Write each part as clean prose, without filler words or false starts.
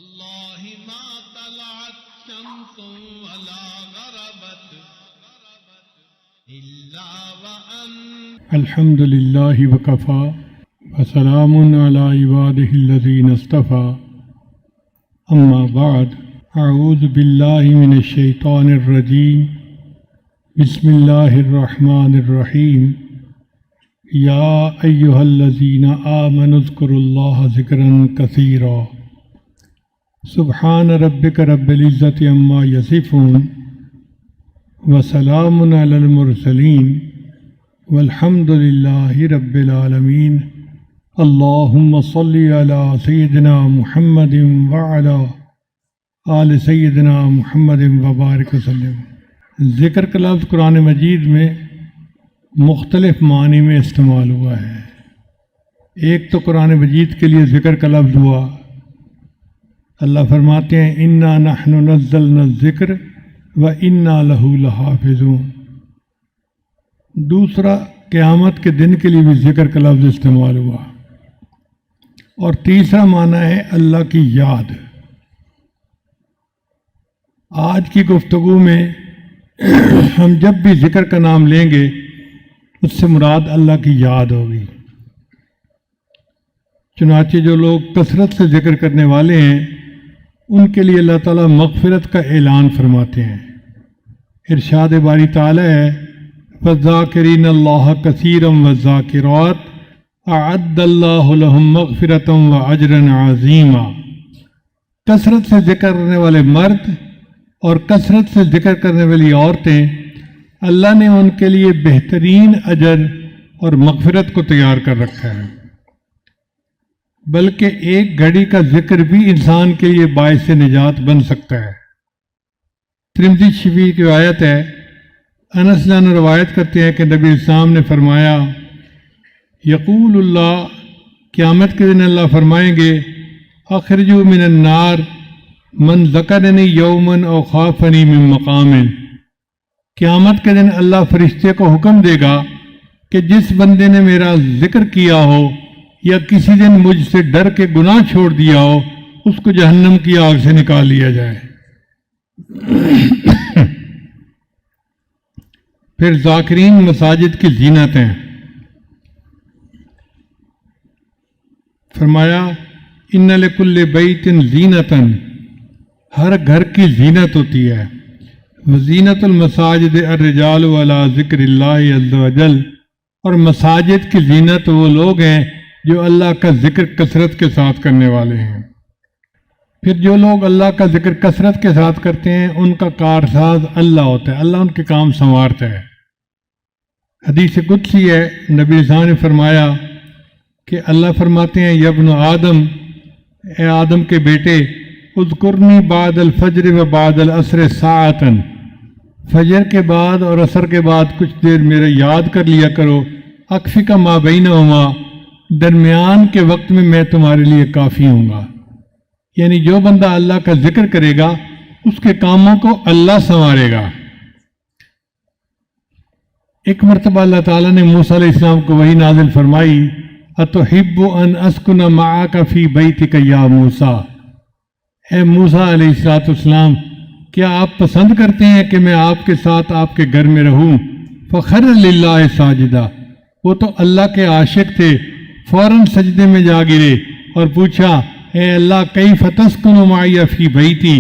والله ما طلعت شمس ولا غربت إلا وأنت الحمد لله وكفى وسلام على عباده الذين اصطفى أما بعد أعوذ بالله من الشيطان الرجيم بسم الله الرحمن الرحيم يا أيها الذين آمنوا اذكروا الله ذكرا كثيرا سبحان ربك رب العزة عما يصفون وسلام على المرسلين والحمد لله رب العالمين اللهم صل على سيدنا محمد وعلى آل سیدنا محمد وبارک وسلم۔ ذکر کا لفظ قرآن مجید میں مختلف معنی میں استعمال ہوا ہے۔ ایک تو قرآن مجید کے لیے ذکر کا لفظ ہوا، اللہ فرماتے ہیں انا نحن نزلنا الذکر وانا لہ لحافظون۔ دوسرا قیامت کے دن کے لیے بھی ذکر کا لفظ استعمال ہوا، اور تیسرا معنی ہے اللہ کی یاد۔ آج کی گفتگو میں ہم جب بھی ذکر کا نام لیں گے اس سے مراد اللہ کی یاد ہوگی۔ چنانچہ جو لوگ کثرت سے ذکر کرنے والے ہیں ان کے لیے اللہ تعالیٰ مغفرت کا اعلان فرماتے ہیں۔ ارشاد باری تعالیٰ ہے فَالذَّاكِرِينَ اللَّهَ كَثِيرًا وَالذَّاكِرَاتِ أَعَدَّ اللَّهُ لَهُم مَغْفِرَةً وَأَجْرًا عَظِيمًا۔ کثرت سے ذکر کرنے والے مرد اور کثرت سے ذکر کرنے والی عورتیں، اللہ نے ان کے لیے بہترین اجر اور مغفرت کو تیار کر رکھا ہے۔ بلکہ ایک گھڑی کا ذکر بھی انسان کے لیے باعث نجات بن سکتا ہے۔ ترمذی شریف کی روایت ہے، انس جان روایت کرتے ہیں کہ نبی اسلام نے فرمایا یقول اللہ، قیامت کے دن اللہ فرمائیں گے اخرجوا من النار من ذکرنی یوما او خافنی من مقام۔ قیامت کے دن اللہ فرشتے کو حکم دے گا کہ جس بندے نے میرا ذکر کیا ہو یا کسی دن مجھ سے ڈر کے گناہ چھوڑ دیا ہو اس کو جہنم کی آگ سے نکال لیا جائے۔ پھر ذاکرین مساجد کی زینت ہیں۔ فرمایا ان لکل بیت زینتا، ہر گھر کی زینت ہوتی ہے۔ وزینت المساجد الرجال علی ذکر اللہ عز وجل، اور مساجد کی زینت وہ لوگ ہیں جو اللہ کا ذکر کثرت کے ساتھ کرنے والے ہیں۔ پھر جو لوگ اللہ کا ذکر کثرت کے ساتھ کرتے ہیں ان کا کارساز اللہ ہوتا ہے، اللہ ان کے کام سنوارتا ہے۔ حدیث قدسی ہے، نبی صاحب نے فرمایا کہ اللہ فرماتے ہیں یا ابن آدم، اے آدم کے بیٹے، اذکرنی بعد الفجر و بعد العصر ساعتاً، فجر کے بعد اور عصر کے بعد کچھ دیر میرے یاد کر لیا کرو، اکفک ما بینہما، درمیان کے وقت میں تمہارے لیے کافی ہوں گا۔ یعنی جو بندہ اللہ کا ذکر کرے گا اس کے کاموں کو اللہ سنوارے گا۔ ایک مرتبہ اللہ تعالیٰ نے موسیٰ علیہ السلام کو وحی نازل فرمائی اتحب ان اسکن معک فی بیتک یا موسیٰ، اے موسیٰ علیہ السلام، کیا آپ پسند کرتے ہیں کہ میں آپ کے ساتھ آپ کے گھر میں رہوں؟ فخر للہ ساجدہ، وہ تو اللہ کے عاشق تھے، فوراً سجدے میں جا گرے اور پوچھا اے اللہ کیف تسکن معی فی بیتی،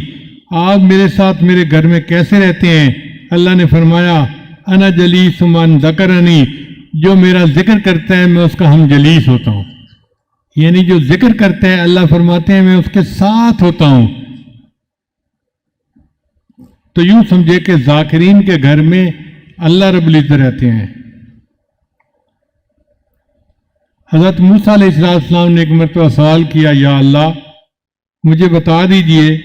آپ میرے ساتھ میرے گھر میں کیسے رہتے ہیں؟ اللہ نے فرمایا انا جلیس من ذکرنی، جو میرا ذکر کرتا ہے میں اس کا ہم جلیس ہوتا ہوں۔ یعنی جو ذکر کرتا ہے اللہ فرماتے ہیں میں اس کے ساتھ ہوتا ہوں۔ تو یوں سمجھے کہ ذاکرین کے گھر میں اللہ رب العزت رہتے ہیں۔ حضرت موسیٰ علیہ السلام نے ایک مرتبہ سوال کیا یا اللہ مجھے بتا دیجئے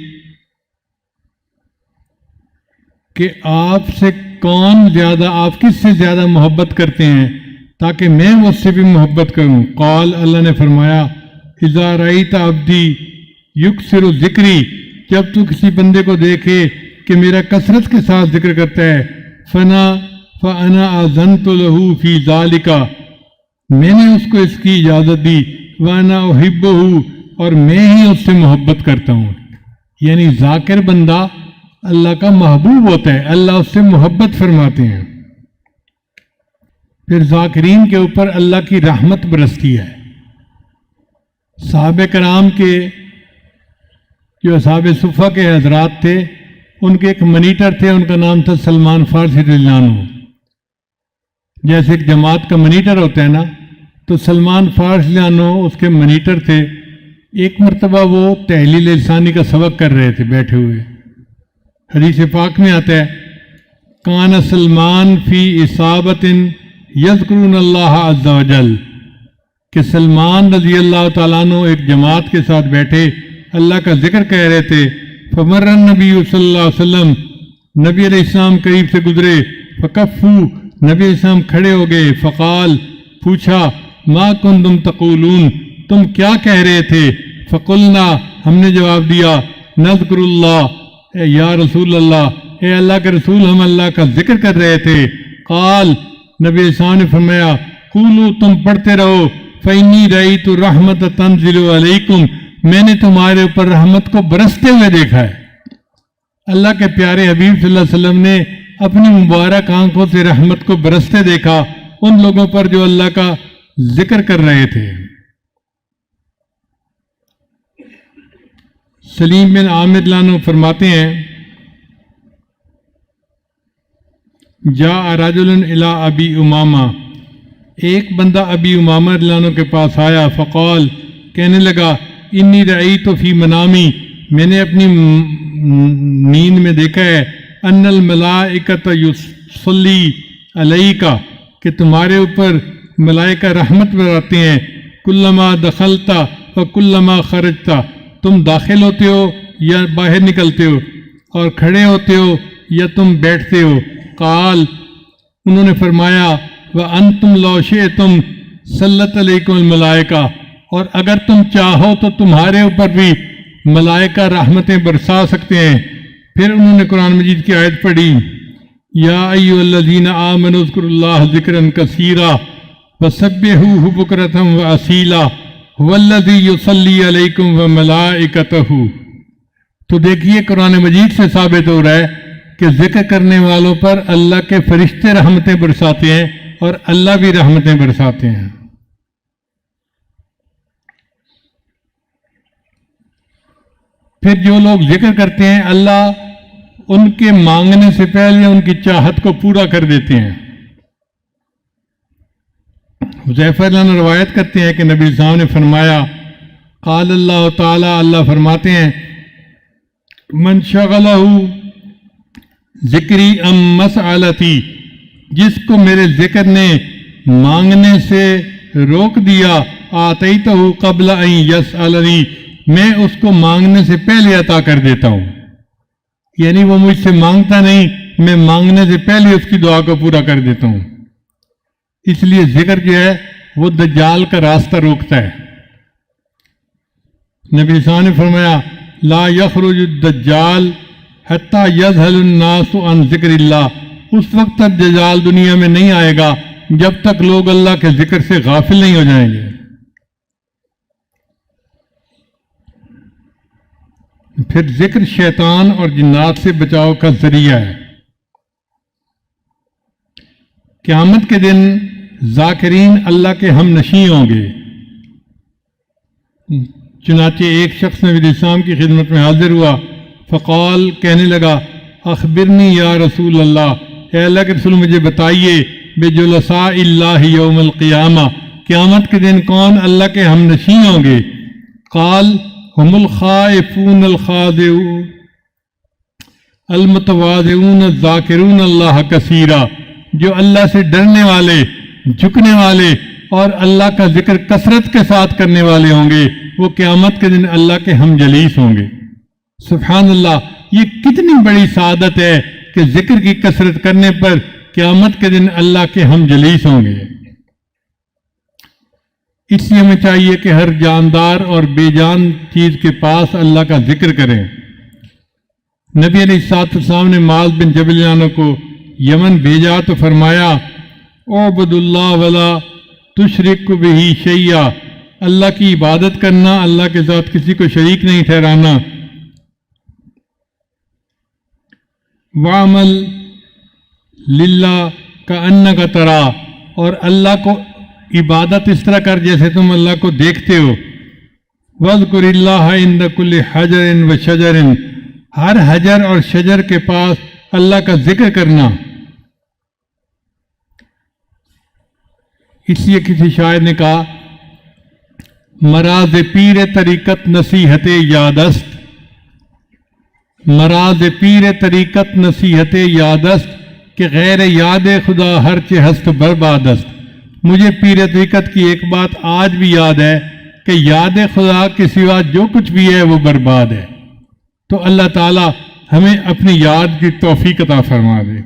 کہ آپ سے کون زیادہ، آپ کس سے زیادہ محبت کرتے ہیں تاکہ میں اس سے بھی محبت کروں۔ قال، اللہ نے فرمایا اذا رأیت عبدی یکثر ذکری، جب تو کسی بندے کو دیکھے کہ میرا کثرت کے ساتھ ذکر کرتا ہے، فانا اذنت له فی ذالک، میں نے اس کو اس کی اجازت دی، وانا احبہ، اور میں ہی اس سے محبت کرتا ہوں۔ یعنی ذاکر بندہ اللہ کا محبوب ہوتا ہے، اللہ اس سے محبت فرماتے ہیں۔ پھر ذاکرین کے اوپر اللہ کی رحمت برستی ہے۔ صحابہ کرام کے جو اصحاب صفہ کے حضرات تھے، ان کے ایک منیٹر تھے، ان کا نام تھا سلمان فارسی رضی اللہ عنہ۔ جیسے ایک جماعت کا منیٹر ہوتا ہے نا، تو سلمان فارسی رضی اللہ عنہ اس کے منیٹر تھے۔ ایک مرتبہ وہ تحلیل لسانی کا سبق کر رہے تھے بیٹھے ہوئے۔ حدیث پاک میں آتا ہے کان سلمان فی اصابت یذکرون اللہ عز و جل، کہ سلمان رضی اللہ تعالیٰ عنہ ایک جماعت کے ساتھ بیٹھے اللہ کا ذکر کہہ رہے تھے۔ فمر النبی صلی اللہ علیہ وسلم، نبی علیہ السلام قریب سے گزرے۔ فکفو، نبی علیہ السلام کھڑے ہو گئے۔ فقال، پوچھا، ما کنتم تقولون، تم کیا کہہ رہے تھے؟ فقلنا، ہم نے جواب دیا، نذکر اللہ، اے یا رسول اللہ، اے اللہ کے رسول، ہم اللہ کا ذکر کر رہے تھے۔ قال، نبی علیہ السلام نے فرمایا، قولوا، تم پڑھتے رہو، فإنی رأیت الرحمت تنزل علیکم، میں نے تمہارے اوپر رحمت کو برستے ہوئے دیکھا ہے۔ اللہ کے پیارے حبیب صلی اللہ علیہ وسلم نے اپنی مبارک آنکھوں سے رحمت کو برستے دیکھا ان لوگوں پر جو اللہ کا ذکر کر رہے تھے۔ سلیم بن عامر رضی اللہ عنہ فرماتے ہیں جاء رجل الی ابی امامہ، ایک بندہ ابی امامہ رضی اللہ عنہ کے پاس آیا۔ فقال، کہنے لگا، انی رأیت فی منامی، میں نے اپنی نیند میں دیکھا ہے، ان الملائکۃ یصلی علیک، کہ تمہارے اوپر ملائکہ رحمت برساتے ہیں، کلما دخلت وکلما خرجت، تم داخل ہوتے ہو یا باہر نکلتے ہو، اور کھڑے ہوتے ہو یا تم بیٹھتے ہو۔ قال، انہوں نے فرمایا، وَأَنْتُمْ لَوْ شِئْتُمْ سَلَّتْ عَلَيْكُمُ الْمَلَائِكَةُ، اور اگر تم چاہو تو تمہارے اوپر بھی ملائکہ رحمتیں برسا سکتے ہیں۔ پھر انہوں نے قرآن مجید کی آیت پڑھی، یا ایھا الذین آمنوا اذکروا اللہ ذکرا کثیرا وسبحوہ بکرۃ وأصیلا ھو الذی یصلی علیکم وملائکتہ۔ تو دیکھیے قرآن مجید سے ثابت ہو رہا ہے کہ ذکر کرنے والوں پر اللہ کے فرشتے رحمتیں برساتے ہیں اور اللہ بھی رحمتیں برساتے ہیں۔ پھر جو لوگ ذکر کرتے ہیں اللہ ان کے مانگنے سے پہلے ان کی چاہت کو پورا کر دیتے ہیں۔ حذیفہ رضی اللہ عنہ روایت کرتے ہیں کہ نبی صاحب نے فرمایا، قال اللہ تعالی، اللہ فرماتے ہیں، من شغلہ ذکری ام مسألتی، جس کو میرے ذکر نے مانگنے سے روک دیا، آتیتہ قبل ان یسألنی، میں اس کو مانگنے سے پہلے عطا کر دیتا ہوں۔ یعنی وہ مجھ سے مانگتا نہیں، میں مانگنے سے پہلے اس کی دعا کو پورا کر دیتا ہوں۔ اس لیے ذکر جو ہے وہ دجال کا راستہ روکتا ہے۔ نبی صلی اللہ علیہ وسلم نے فرمایا، لا یخرج الدجال حتی یذہل الناس عن ذکر اللہ، اس وقت تک دجال دنیا میں نہیں آئے گا جب تک لوگ اللہ کے ذکر سے غافل نہیں ہو جائیں گے۔ پھر ذکر شیطان اور جنات سے بچاؤ کا ذریعہ ہے۔ قیامت کے دن ذاکرین اللہ کے ہم نشیں ہوں گے۔ چنانچہ ایک شخص نبی علیہ السلام کی خدمت میں حاضر ہوا، فقال، کہنے لگا، اخبرنی یا رسول اللہ، اے اللہ کے رسول مجھے بتائیے، بجلساء اللہ یوم القیامہ، قیامت کے دن کون اللہ کے ہم نشیں ہوں گے؟ قال، ہم الخائفون الخاضعون المتواضعون الذاکرون اللہ کثیرا، جو اللہ سے ڈرنے والے، جھکنے والے اور اللہ کا ذکر کثرت کے ساتھ کرنے والے ہوں گے، وہ قیامت کے دن اللہ کے ہم جلیس ہوں گے۔ سبحان اللہ، یہ کتنی بڑی سعادت ہے کہ ذکر کی کثرت کرنے پر قیامت کے دن اللہ کے ہم جلیس ہوں گے۔ اس لیے ہمیں چاہیے کہ ہر جاندار اور بے جان چیز کے پاس اللہ کا ذکر کریں۔ نبی علیہ السلام نے معاذ بن جبل عنہ کو یمن بھیجا تو فرمایا، اعبد اللہ ولا تشرک بہ شیئا، اللہ کی عبادت کرنا، اللہ کے ساتھ کسی کو شریک نہیں ٹھہرانا۔ وعمل للہ کأنک ترا، اور اللہ کو عبادت اس طرح کر جیسے تم اللہ کو دیکھتے ہو. وَاذْكُرِ اللَّهَ عِنْدَ كُلِّ حَجَرٍ وَشَجَرٍ، ہر حجر اور شجر کے پاس اللہ کا ذکر کرنا. اس لیے کسی شاعر نے کہا مراز پیر طریقت نصیحت یادست، مراز پیر طریقت نصیحت یادست کہ غیر یاد خدا ہر چہ ہست بربادست. مجھے پیر طریقت کی ایک بات آج بھی یاد ہے کہ یاد خدا کے سوا جو کچھ بھی ہے وہ برباد ہے. تو اللہ تعالی ہمیں اپنی یاد کی توفیق عطا فرما دے.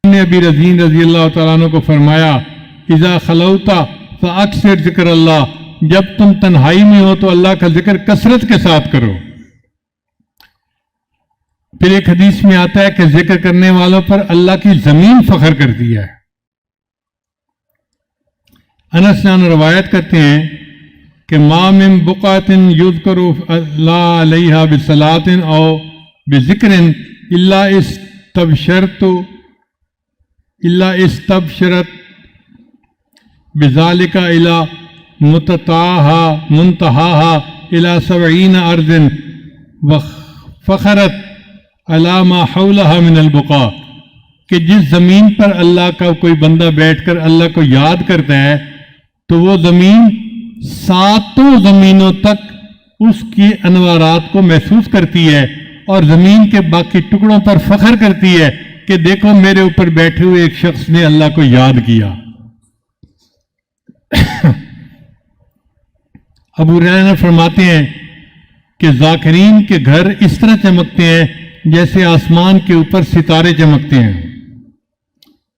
نے ابی رضین رضی اللہ تعالیٰ عنہ کو فرمایا اذا خلوتا فاکثر ذکر اللہ، جب تم تنہائی میں ہو تو اللہ کا ذکر کثرت کے ساتھ کرو. پھر ایک حدیث میں آتا ہے کہ ذکر کرنے والوں پر اللہ کی زمین فخر کرتی ہے. انس جان روایت کرتے ہیں کہ ما من بقعۃ یذکر اللہ علیہا بصلاۃ او بذکر الا استبشرت بذالک الی منتہاہا الی 70 ارض وفخرت علی ما حولہا من البقاع، کہ جس زمین پر اللہ کا کوئی بندہ بیٹھ کر اللہ کو یاد کرتا ہے تو وہ زمین 7 زمینوں تک اس کی انوارات کو محسوس کرتی ہے اور زمین کے باقی ٹکڑوں پر فخر کرتی ہے کہ دیکھو میرے اوپر بیٹھے ہوئے ایک شخص نے اللہ کو یاد کیا. ابو ہریرہ فرماتے ہیں کہ ذاکرین کے گھر اس طرح چمکتے ہیں جیسے آسمان کے اوپر ستارے چمکتے ہیں.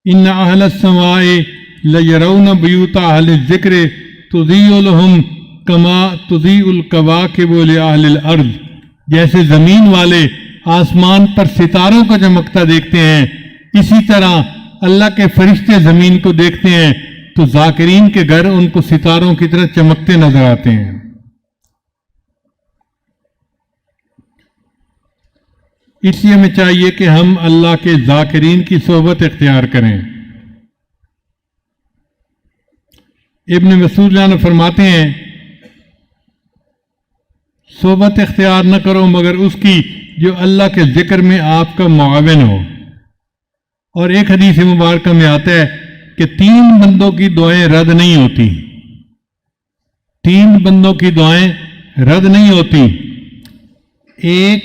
ان اہل السماء لیرون بیوت اہل الذکر تضیء لهم کما تضیء الکواکب لاہل الارض، جیسے زمین والے آسمان پر ستاروں کو چمکتا دیکھتے ہیں اسی طرح اللہ کے فرشتے زمین کو دیکھتے ہیں تو ذاکرین کے گھر ان کو ستاروں کی طرح چمکتے نظر آتے ہیں. اس لیے ہمیں چاہیے کہ ہم اللہ کے ذاکرین کی صحبت اختیار کریں. ابن مسعود جان فرماتے ہیں صحبت اختیار نہ کرو مگر اس کی جو اللہ کے ذکر میں آپ کا معاون ہو. اور ایک حدیث مبارکہ میں آتا ہے کہ 3 بندوں کی دعائیں رد نہیں ہوتی، 3 بندوں کی دعائیں رد نہیں ہوتی. ایک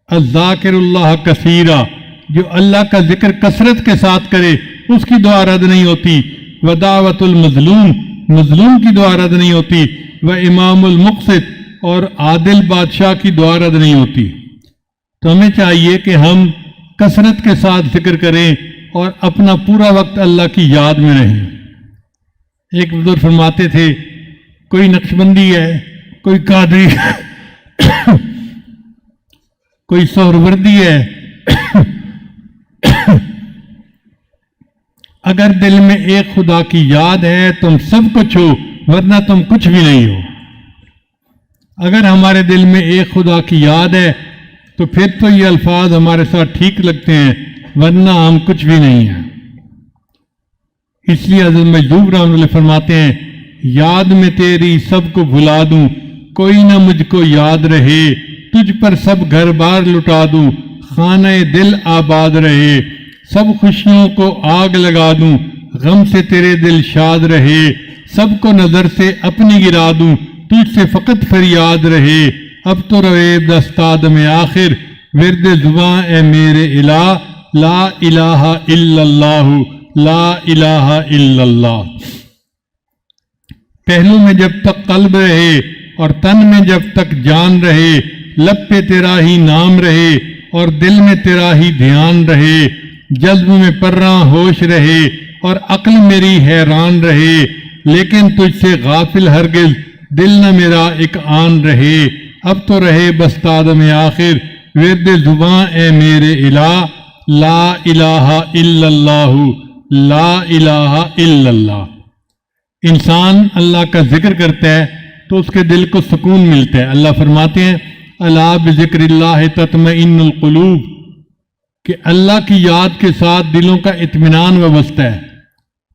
الذاکر اللہ کثیرہ، جو اللہ کا ذکر کثرت کے ساتھ کرے اس کی دعا رد نہیں ہوتی. ودعوت المظلوم، مظلوم کی دعا رد نہیں ہوتی. وامام المقسط، اور عادل بادشاہ کی دعا رد نہیں ہوتی. تو ہمیں چاہیے کہ ہم کثرت کے ساتھ ذکر کریں اور اپنا پورا وقت اللہ کی یاد میں رہیں. ایک بزرگ فرماتے تھے کوئی نقشبندی ہے، کوئی قادری ہے، کوئی سہروردی ہے، اگر دل میں ایک خدا کی یاد ہے تم سب کچھ ہو ورنہ تم کچھ بھی نہیں ہو. اگر ہمارے دل میں ایک خدا کی یاد ہے تو پھر تو یہ الفاظ ہمارے ساتھ ٹھیک لگتے ہیں ورنہ ہم کچھ بھی نہیں ہیں. اس لیے حضرت مجذوب رحمۃ اللہ فرماتے ہیں یاد میں تیری سب کو بھلا دوں، کوئی نہ مجھ کو یاد رہے، تجھ پر سب گھر بار لٹا دوں، خانہ دل آباد رہے، سب خوشیوں کو آگ لگا دوں، غم سے تیرے دل شاد رہے، سب کو نظر سے اپنی گرا دوں، تجھ سے فقط فریاد رہے، اب تو روے دستاد میں آخر، ورد زباں اے میرے الہ، لا الہ الا اللہ، لا الہ الا اللہ. پہلو میں جب تک قلب رہے اور تن میں جب تک جان رہے، لب پہ تیرا ہی نام رہے اور دل میں تیرا ہی دھیان رہے، جذب میں پرراں ہوش رہے اور عقل میری حیران رہے، لیکن تجھ سے غافل ہرگز دل نہ میرا ایک آن رہے، اب تو رہے بستاد میں آخر، ورد زباں اے میرے الہ، لا الہ الا اللہ، لا الہ الا اللہ. انسان اللہ کا ذکر کرتا ہے تو اس کے دل کو سکون ملتا ہے. اللہ فرماتے ہیں الا بذکر اللہ تطمئن القلوب، کہ اللہ کی یاد کے ساتھ دلوں کا اطمینان وابستہ ہے،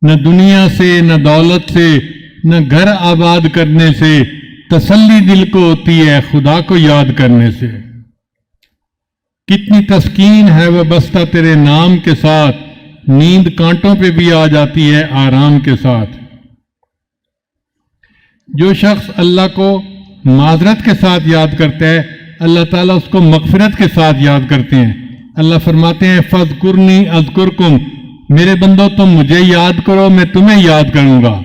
نہ دنیا سے، نہ دولت سے، نہ گھر آباد کرنے سے، تسلی دل کو ہوتی ہے خدا کو یاد کرنے سے۔ کتنی تسکین ہے وابستہ تیرے نام کے ساتھ، نیند کانٹوں پہ بھی آ جاتی ہے آرام کے ساتھ۔ جو شخص اللہ کو معذرت کے ساتھ یاد کرتا ہے، اللہ تعالیٰ اس کو مغفرت کے ساتھ یاد کرتے ہیں۔ اللہ فرماتے ہیں فاذکرنی اذکرکم، میرے بندو تم مجھے یاد کرو میں تمہیں یاد کروں گا۔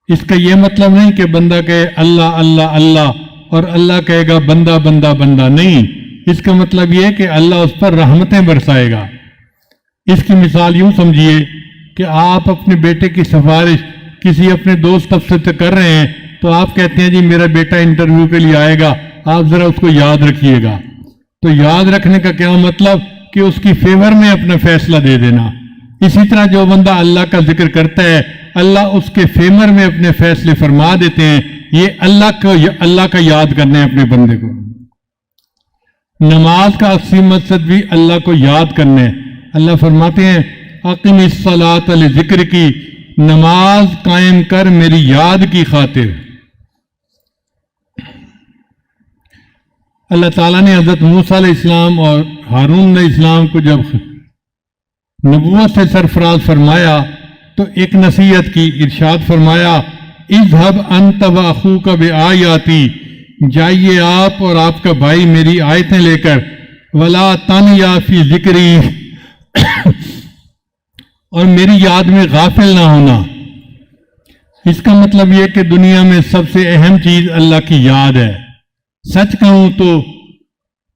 اس کا یہ مطلب نہیں کہ بندہ کہے اللہ اللہ اللہ اور اللہ کہے گا بندہ بندہ بندہ، نہیں، اس کا مطلب یہ کہ اللہ اس پر رحمتیں برسائے گا۔ اس کی مثال یوں سمجھیے کہ آپ اپنے بیٹے کی سفارش کسی اپنے دوست افسر سے کر رہے ہیں، تو آپ کہتے ہیں جی میرا بیٹا انٹرویو کے لیے آئے گا، آپ ذرا اس کو یاد رکھیے گا۔ تو یاد رکھنے کا کیا مطلب کہ اس کی فیور میں اپنا فیصلہ دے دینا۔ اسی طرح جو بندہ اللہ کا ذکر کرتا ہے، اللہ اس کے فیور میں اپنے فیصلے فرما دیتے ہیں۔ یہ اللہ کا یاد کرنا ہے اپنے بندے کو۔ نماز کا اصلی مقصد بھی اللہ کو یاد کرنا ہے۔ اللہ فرماتے ہیں اقم الصلاۃ لذکر کی، نماز قائم کر میری یاد کی خاطر۔ اللہ تعالیٰ نے حضرت موسیٰ علیہ السلام اور ہارون علیہ السلام کو جب نبوت سے سرفراز فرمایا تو ایک نصیحت کی، ارشاد فرمایا اذهب انت واخوک بآیاتی، جائیے آپ اور آپ کا بھائی میری آیتیں لے کر، ولا تنیا فی ذکری، اور میری یاد میں غافل نہ ہونا۔ اس کا مطلب یہ کہ دنیا میں سب سے اہم چیز اللہ کی یاد ہے۔ سچ کہوں تو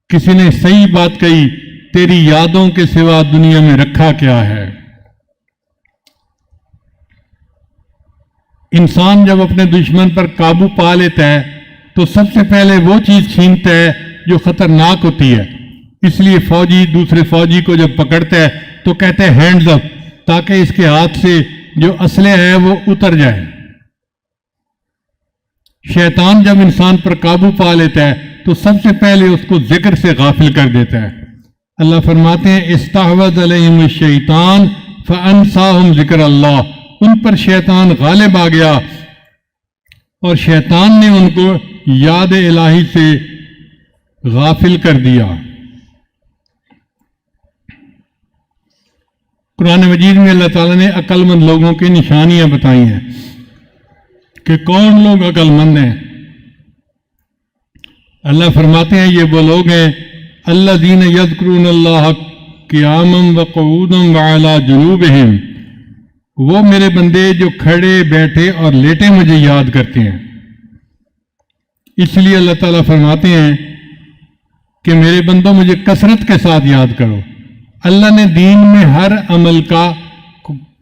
کسی نے صحیح بات کہی، تیری یادوں کے سوا دنیا میں رکھا کیا ہے۔ انسان جب اپنے دشمن پر قابو پا لیتا ہے تو سب سے پہلے وہ چیز چھینتا ہے جو خطرناک ہوتی ہے۔ اس لیے فوجی دوسرے فوجی کو جب پکڑتا ہے تو کہتے ہیں ہینڈز اپ، تاکہ اس کے ہاتھ سے جو اسلحہ ہے وہ اتر جائے۔ شیطان جب انسان پر قابو پا لیتا ہے تو سب سے پہلے اس کو ذکر سے غافل کر دیتا ہے۔ اللہ فرماتے ہیں استحوذ علیہم الشیطان فانساہم ذکر اللہ، ان پر شیطان غالب آ گیا اور شیطان نے ان کو یاد الہی سے غافل کر دیا۔ قرآن مجید میں اللہ تعالیٰ نے عقل مند لوگوں کی نشانیاں بتائی ہیں کہ کون لوگ عقل مند ہیں۔ اللہ فرماتے ہیں یہ وہ لوگ ہیں الذین یذکرون اللہ قیاما وقعودا وعلی جنوبہم، وہ میرے بندے جو کھڑے بیٹھے اور لیٹے مجھے یاد کرتے ہیں۔ اس لیے اللہ تعالیٰ فرماتے ہیں کہ میرے بندوں مجھے کثرت کے ساتھ یاد کرو۔ اللہ نے دین میں ہر عمل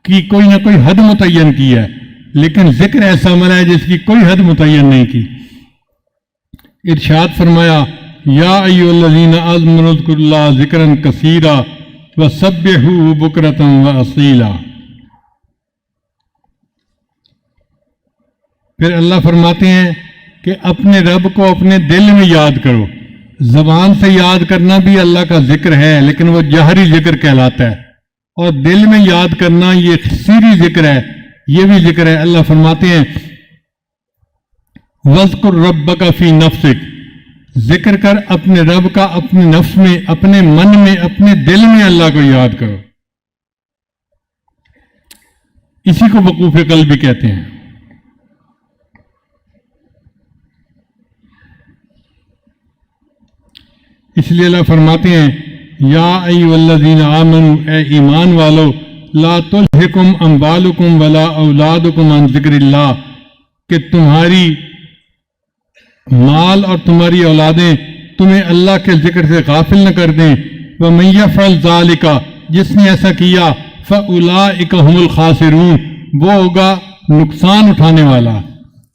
کی کوئی نہ کوئی حد متعین کی ہے، لیکن ذکر ایسا عمل ہے جس کی کوئی حد متعین نہیں کی۔ ارشاد فرمایا یا ایھا الذین آمنوا اذکروا اللہ ذکرا کثیرا وسبحوہ بکرۃ واصیلا۔ پھر اللہ فرماتے ہیں کہ اپنے رب کو اپنے دل میں یاد کرو۔ زبان سے یاد کرنا بھی اللہ کا ذکر ہے، لیکن وہ جہری ذکر کہلاتا ہے، اور دل میں یاد کرنا یہ سری ذکر ہے، یہ بھی ذکر ہے۔ اللہ فرماتے ہیں وَاذْكُرْ رَبَّكَ فِي نَفْسِكَ، ذکر کر اپنے رب کا اپنے نفس میں، اپنے من میں، اپنے دل میں اللہ کو یاد کرو۔ اسی کو وقوف قلب بھی کہتے ہیں۔ اس لیے اللہ فرماتے ہیں یا ایھا الذین آمنوا، اے ایمان والو، لا تلہکم اموالکم ولا اولادکم عن ذکر اللہ، کہ تمہاری مال اور تمہاری اولادیں تمہیں اللہ کے ذکر سے غافل نہ کر دیں۔ وَمَن يَفْعَلْ ذَلِكَ، جس نے ایسا کیا، فَأُولَٰئِكَ هُمُ الْخَاسِرُونَ، وہ ہوگا نقصان اٹھانے والا۔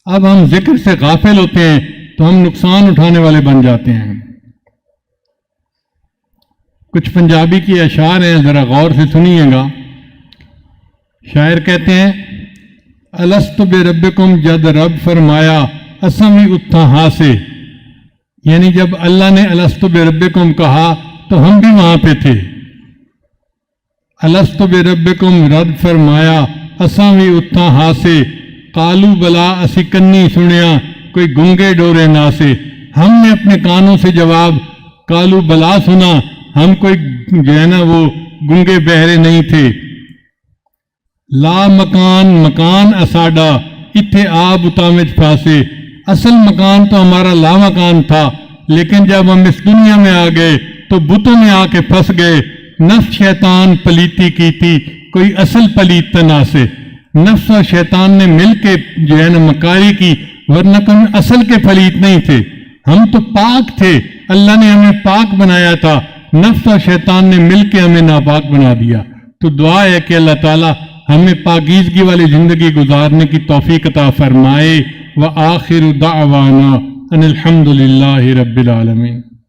اب ہم ذکر سے غافل ہوتے ہیں تو ہم نقصان اٹھانے والے بن جاتے ہیں۔ کچھ پنجابی کی اشعار ہیں، ذرا غور سے سنیے گا۔ شاعر کہتے ہیں الست بربکم، جد رب فرمایا اسم ہی اتھا ہاں سے، یعنی جب اللہ نے الستو بربکم کہا تو ہم بھی وہاں پہ تھے. الستو بربکم رد فرمایا اساں بھی اتھاں ہاسے. قالو بلا اسی کنی سنیا کوئی گنگے ڈورے ناسے. ہم نے اپنے کانوں سے جواب قالو بلا سنا، ہم کوئی جو ہے نا وہ گنگے بہرے نہیں تھے. لا مکان مکان اساڈا اتھے آب اتامج پھاسے. اصل مکان تو ہمارا لا مکان تھا، لیکن جب ہم اس دنیا میں آ گئے تو بتوں میں آ کے پھنس گئے. نفس شیطان پلیتی کی تھی، کوئی اصل پلیت تنا سے. نفس اور شیطان نے مل کے جو ہے نا مکاری کی، ورنہ کوئی اصل کے پلیت نہیں تھے. ہم تو پاک تھے، اللہ نے ہمیں پاک بنایا تھا. نفس اور شیطان نے مل کے ہمیں ناپاک بنا دیا. تو دعا ہے کہ اللہ تعالیٰ ہمیں پاکیزگی والی زندگی گزارنے کی توفیق عطا فرمائے. وآخر دعوانا ان الحمد للہ رب العالمین.